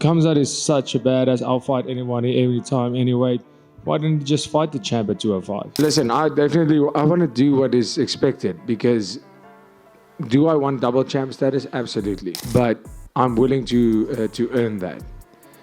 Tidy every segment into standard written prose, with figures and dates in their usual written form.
Khamzat is such a badass. I'll fight anyone, any time, any weight. Why didn't he just fight the champ at 205? Listen, I want to do what is expected, because do I want double champ status? Absolutely. But I'm willing to earn that.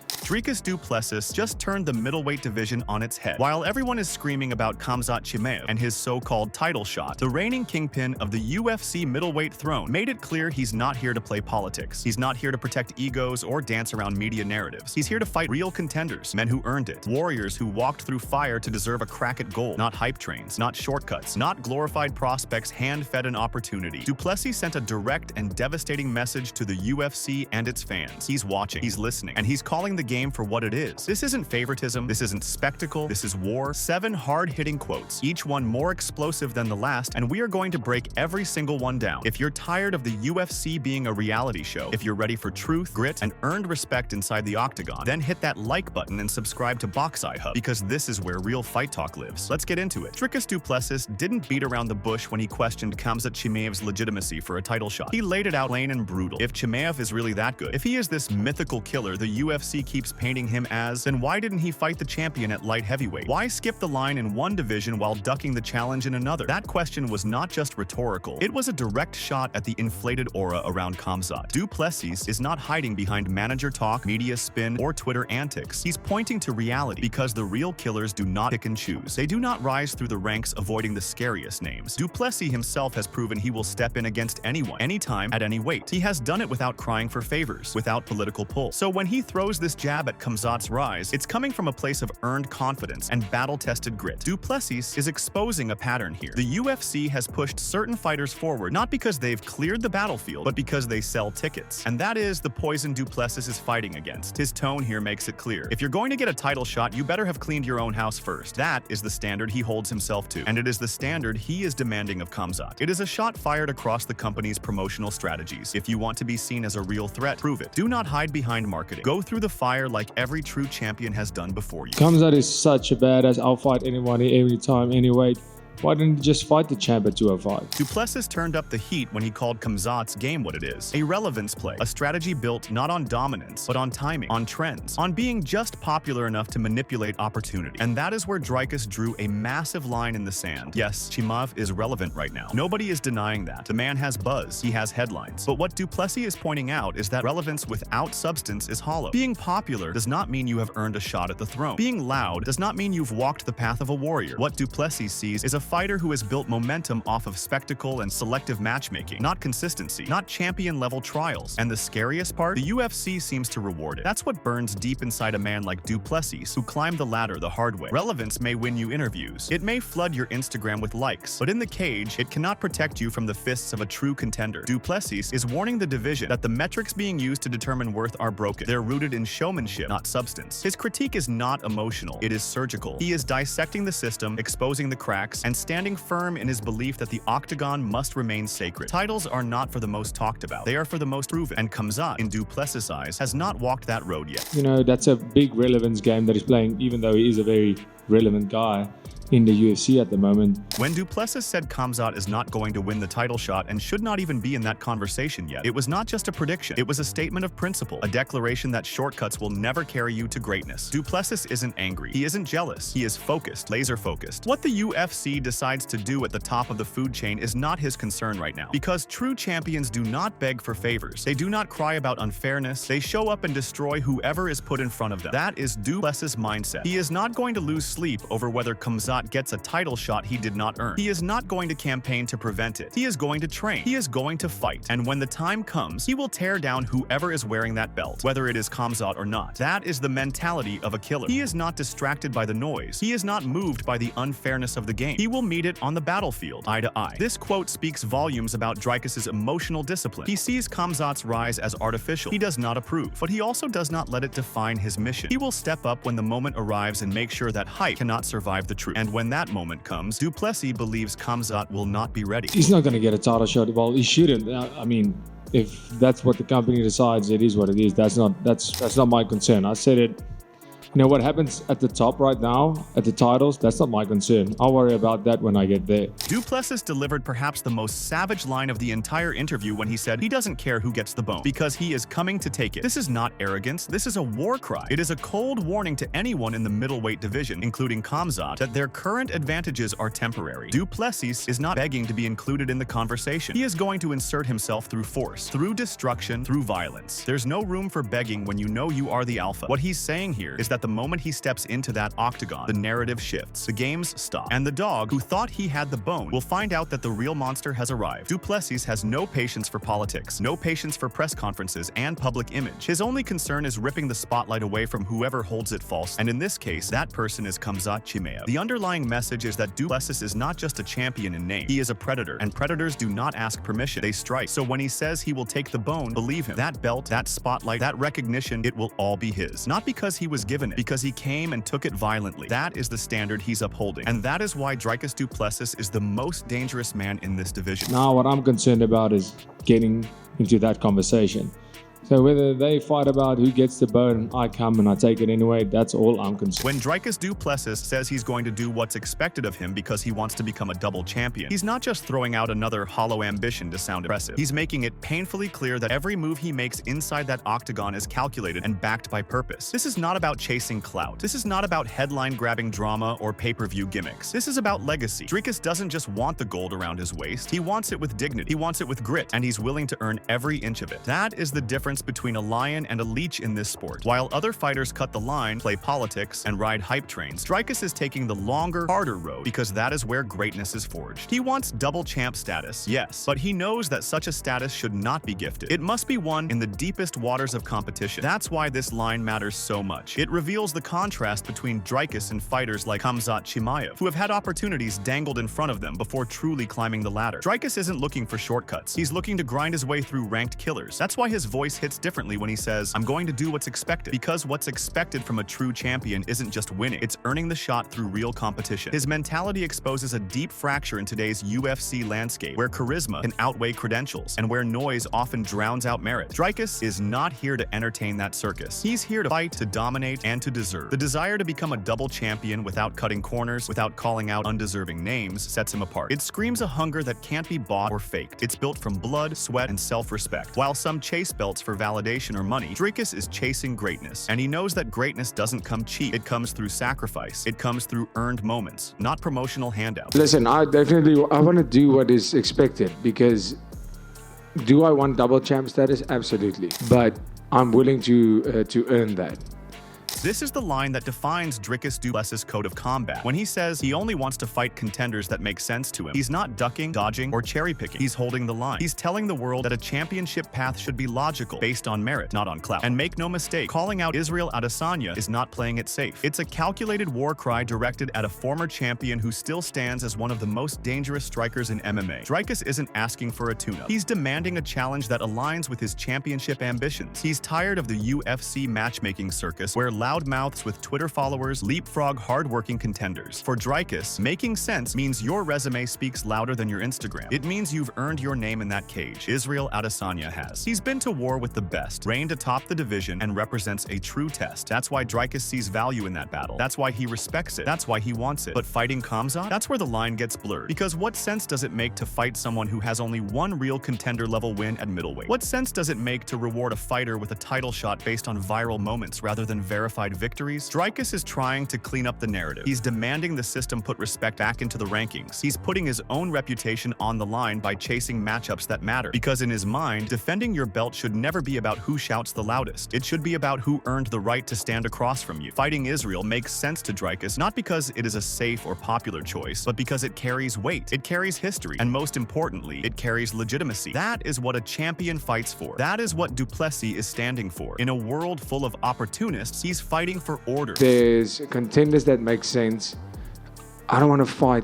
Dricus Duplessis just turned the middleweight division on its head. While everyone is screaming about Khamzat Chimaev and his so-called title shot, the reigning kingpin of the UFC middleweight throne made it clear he's not here to play politics. He's not here to protect egos or dance around media narratives. He's here to fight real contenders, men who earned it, warriors who walked through fire to deserve a crack at gold, not hype trains, not shortcuts, not glorified prospects hand-fed an opportunity. Duplessis sent a direct and devastating message to the UFC and its fans. He's watching, he's listening, and he's calling the game for what it is. This isn't favoritism, this isn't spectacle, this is war. 7 hard-hitting quotes, each one more explosive than the last, and we are going to break every single one down. If you're tired of the UFC being a reality show, if you're ready for truth, grit, and earned respect inside the octagon, then hit that like button and subscribe to Boxeye Hub, because this is where real fight talk lives. Let's get into it. Dricus Duplessis didn't beat around the bush when he questioned Khamzat Chimaev's legitimacy for a title shot. He laid it out plain and brutal. If Chimaev is really that good, if he is this mythical killer the UFC keeps painting him as, then why didn't he fight the champion at light heavyweight? Why skip the line in one division while ducking the challenge in another? That question was not just rhetorical, it was a direct shot at the inflated aura around Khamzat. Duplessis is not hiding behind manager talk, media spin, or Twitter antics. He's pointing to reality, because the real killers do not pick and choose. They do not rise through the ranks avoiding the scariest names. Duplessis himself has proven he will step in against anyone, anytime, at any weight. He has done it without crying for favors, without political pull. So when he throws this jab at Khamzat's rise, it's coming from a place of earned confidence and battle-tested grit. Duplessis is exposing a pattern here. The UFC has pushed certain fighters forward not because they've cleared the battlefield, but because they sell tickets. And that is the poison Duplessis is fighting against. His tone here makes it clear. If you're going to get a title shot, you better have cleaned your own house first. That is the standard he holds himself to, and it is the standard he is demanding of Khamzat. It is a shot fired across the company's promotional strategies. If you want to be seen as a real threat, prove it. Do not hide behind marketing. Go through the fire like every true champion has done before you. Khamzat is such a badass. I'll fight anyone, any time, any weight. Why didn't he just fight the champ at 205? Duplessis turned up the heat when he called Khamzat's game what it is: a relevance play, a strategy built not on dominance, but on timing, on trends, on being just popular enough to manipulate opportunity. And that is where Dricus drew a massive line in the sand. Yes, Chimaev is relevant right now. Nobody is denying that. The man has buzz, he has headlines. But what Duplessis is pointing out is that relevance without substance is hollow. Being popular does not mean you have earned a shot at the throne. Being loud does not mean you've walked the path of a warrior. What Duplessis sees is a fighter who has built momentum off of spectacle and selective matchmaking, not consistency, not champion-level trials. And the scariest part? The UFC seems to reward it. That's what burns deep inside a man like Duplessis, who climbed the ladder the hard way. Relevance may win you interviews. It may flood your Instagram with likes, but in the cage, it cannot protect you from the fists of a true contender. Duplessis is warning the division that the metrics being used to determine worth are broken. They're rooted in showmanship, not substance. His critique is not emotional, it is surgical. He is dissecting the system, exposing the cracks, and standing firm in his belief that the octagon must remain sacred. Titles are not for the most talked about, they are for the most proven, and Khamzat, in Duplessis' eyes, has not walked that road yet. You know, that's a big relevance game that he's playing, even though he is a very relevant guy in the UFC at the moment. When Duplessis said Khamzat is not going to win the title shot and should not even be in that conversation yet, it was not just a prediction, it was a statement of principle, a declaration that shortcuts will never carry you to greatness. Duplessis isn't angry, he isn't jealous, he is focused, laser focused. What the UFC decides to do at the top of the food chain is not his concern right now, because true champions do not beg for favors, they do not cry about unfairness, they show up and destroy whoever is put in front of them. That is Duplessis' mindset. He is not going to lose sleep over whether Khamzat gets a title shot he did not earn. He is not going to campaign to prevent it. He is going to train. He is going to fight. And when the time comes, he will tear down whoever is wearing that belt, whether it is Khamzat or not. That is the mentality of a killer. He is not distracted by the noise. He is not moved by the unfairness of the game. He will meet it on the battlefield, eye to eye. This quote speaks volumes about Dricus' emotional discipline. He sees Khamzat's rise as artificial. He does not approve, but he also does not let it define his mission. He will step up when the moment arrives and make sure that hype cannot survive the truth. And when that moment comes, Duplessis believes Khamzat will not be ready. He's not going to get a title shot. Well, he shouldn't. I mean, if that's what the company decides, it is what it is. That's not my concern. I said it You know, what happens at the top right now, at the titles, that's not my concern. I'll worry about that when I get there. Duplessis delivered perhaps the most savage line of the entire interview when he said he doesn't care who gets the bone, because he is coming to take it. This is not arrogance, this is a war cry. It is a cold warning to anyone in the middleweight division, including Khamzat, that their current advantages are temporary. Duplessis is not begging to be included in the conversation. He is going to insert himself through force, through destruction, through violence. There's no room for begging when you know you are the alpha. What he's saying here is that the moment he steps into that octagon, the narrative shifts, the games stop, and the dog, who thought he had the bone, will find out that the real monster has arrived. Duplessis has no patience for politics, no patience for press conferences and public image. His only concern is ripping the spotlight away from whoever holds it false, and in this case, that person is Khamzat Chimaev. The underlying message is that Duplessis is not just a champion in name, he is a predator, and predators do not ask permission, they strike. So when he says he will take the bone, believe him. That belt, that spotlight, that recognition, it will all be his. Not because he was given it, because he came and took it violently. That is the standard he's upholding, and that is why Dricus Duplessis is the most dangerous man in this division. Now, what I'm concerned about is getting into that conversation. So whether they fight about who gets the bone, I come and I take it anyway, that's all I'm concerned. When Dricus Duplessis says he's going to do what's expected of him because he wants to become a double champion, he's not just throwing out another hollow ambition to sound impressive. He's making it painfully clear that every move he makes inside that octagon is calculated and backed by purpose. This is not about chasing clout. This is not about headline-grabbing drama or pay-per-view gimmicks. This is about legacy. Dricus doesn't just want the gold around his waist. He wants it with dignity. He wants it with grit, and he's willing to earn every inch of it. That is the difference between a lion and a leech in this sport. While other fighters cut the line, play politics, and ride hype trains, Dricus is taking the longer, harder road because that is where greatness is forged. He wants double champ status, yes, but he knows that such a status should not be gifted. It must be won in the deepest waters of competition. That's why this line matters so much. It reveals the contrast between Dricus and fighters like Khamzat Chimaev, who have had opportunities dangled in front of them before truly climbing the ladder. Dricus isn't looking for shortcuts. He's looking to grind his way through ranked killers. That's why his voice hits differently when he says, I'm going to do what's expected. Because what's expected from a true champion isn't just winning, it's earning the shot through real competition. His mentality exposes a deep fracture in today's UFC landscape, where charisma can outweigh credentials, and where noise often drowns out merit. Dricus is not here to entertain that circus. He's here to fight, to dominate, and to deserve. The desire to become a double champion without cutting corners, without calling out undeserving names, sets him apart. It screams a hunger that can't be bought or faked. It's built from blood, sweat, and self-respect. While some chase belts for validation or money, Dricus is chasing greatness, and he knows that greatness doesn't come cheap. It comes through sacrifice. It comes through earned moments, not promotional handouts. Listen, I want to do what is expected, because do I want double champ status? Absolutely. But I'm willing to earn that. This is the line that defines Dricus Duplessis' code of combat. When he says he only wants to fight contenders that make sense to him, he's not ducking, dodging, or cherry-picking. He's holding the line. He's telling the world that a championship path should be logical, based on merit, not on clout. And make no mistake, calling out Israel Adesanya is not playing it safe. It's a calculated war cry directed at a former champion who still stands as one of the most dangerous strikers in MMA. Dricus isn't asking for a tune-up. He's demanding a challenge that aligns with his championship ambitions. He's tired of the UFC matchmaking circus, where loudmouths with Twitter followers leapfrog hard-working contenders. For Dricus, making sense means your resume speaks louder than your Instagram. It means you've earned your name in that cage. Israel Adesanya has. He's been to war with the best, reigned atop the division, and represents a true test. That's why Dricus sees value in that battle. That's why he respects it. That's why he wants it. But fighting Khamzat? That's where the line gets blurred. Because what sense does it make to fight someone who has only one real contender-level win at middleweight? What sense does it make to reward a fighter with a title shot based on viral moments rather than verified victories? Dricus is trying to clean up the narrative. He's demanding the system put respect back into the rankings. He's putting his own reputation on the line by chasing matchups that matter. Because in his mind, defending your belt should never be about who shouts the loudest. It should be about who earned the right to stand across from you. Fighting Israel makes sense to Dricus, not because it is a safe or popular choice, but because it carries weight. It carries history, and most importantly, it carries legitimacy. That is what a champion fights for. That is what Duplessis is standing for. In a world full of opportunists, he's fighting for order. There's contenders that make sense. I don't want to fight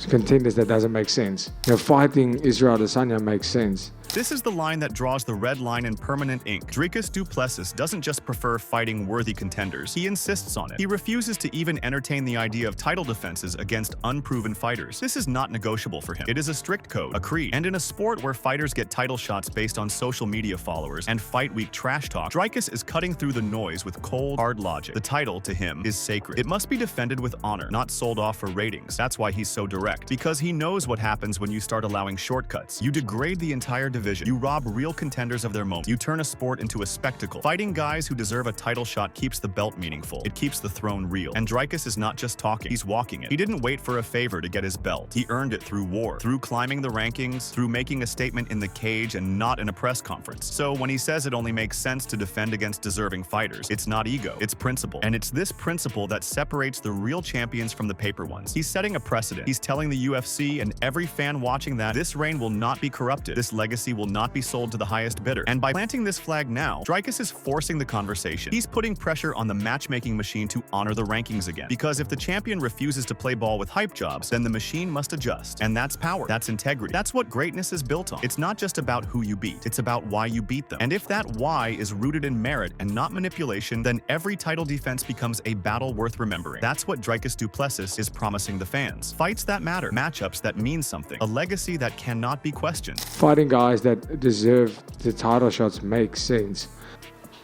contenders that doesn't make sense. You know, fighting Israel Adesanya makes sense. This is the line that draws the red line in permanent ink. Dricus Duplessis doesn't just prefer fighting worthy contenders, he insists on it. He refuses to even entertain the idea of title defenses against unproven fighters. This is not negotiable for him. It is a strict code, a creed. And in a sport where fighters get title shots based on social media followers and fight week trash talk, Dricus is cutting through the noise with cold, hard logic. The title, to him, is sacred. It must be defended with honor, not sold off for ratings. That's why he's so direct. Because he knows what happens when you start allowing shortcuts. You degrade the entire division. You rob real contenders of their moment. You turn a sport into a spectacle. Fighting guys who deserve a title shot keeps the belt meaningful. It keeps the throne real. And Dricus is not just talking, he's walking it. He didn't wait for a favor to get his belt. He earned it through war, through climbing the rankings, through making a statement in the cage and not in a press conference. So when he says it only makes sense to defend against deserving fighters, it's not ego, it's principle. And it's this principle that separates the real champions from the paper ones. He's setting a precedent. He's telling the UFC and every fan watching that this reign will not be corrupted. This legacy will not be sold to the highest bidder. And by planting this flag now, Dricus is forcing the conversation. He's putting pressure on the matchmaking machine to honor the rankings again. Because if the champion refuses to play ball with hype jobs, then the machine must adjust. And that's power. That's integrity. That's what greatness is built on. It's not just about who you beat. It's about why you beat them. And if that why is rooted in merit and not manipulation, then every title defense becomes a battle worth remembering. That's what Dricus Duplessis is promising the fans. Fights that matter. Matchups that mean something. A legacy that cannot be questioned. Fighting guys that deserve the title shots makes sense,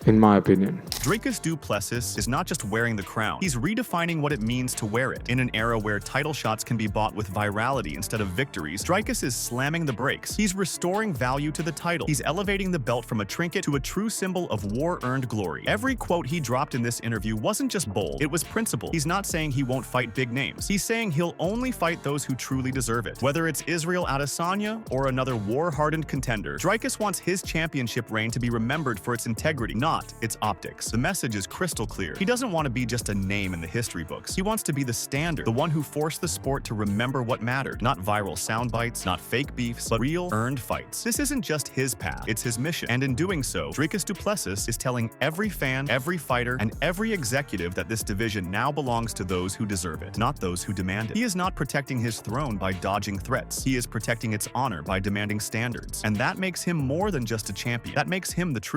in my opinion. Dricus Duplessis is not just wearing the crown, he's redefining what it means to wear it. In an era where title shots can be bought with virality instead of victories, Dricus is slamming the brakes. He's restoring value to the title. He's elevating the belt from a trinket to a true symbol of war-earned glory. Every quote he dropped in this interview wasn't just bold, it was principled. He's not saying he won't fight big names. He's saying he'll only fight those who truly deserve it. Whether it's Israel Adesanya or another war-hardened contender, Dricus wants his championship reign to be remembered for its integrity, not its optics. The message is crystal clear. He doesn't want to be just a name in the history books. He wants to be the standard, the one who forced the sport to remember what mattered. Not viral sound bites, not fake beefs, but real, earned fights. This isn't just his path, it's his mission. And in doing so, Dricus Duplessis is telling every fan, every fighter, and every executive that this division now belongs to those who deserve it, not those who demand it. He is not protecting his throne by dodging threats. He is protecting its honor by demanding standards. And that makes him more than just a champion. That makes him the truth.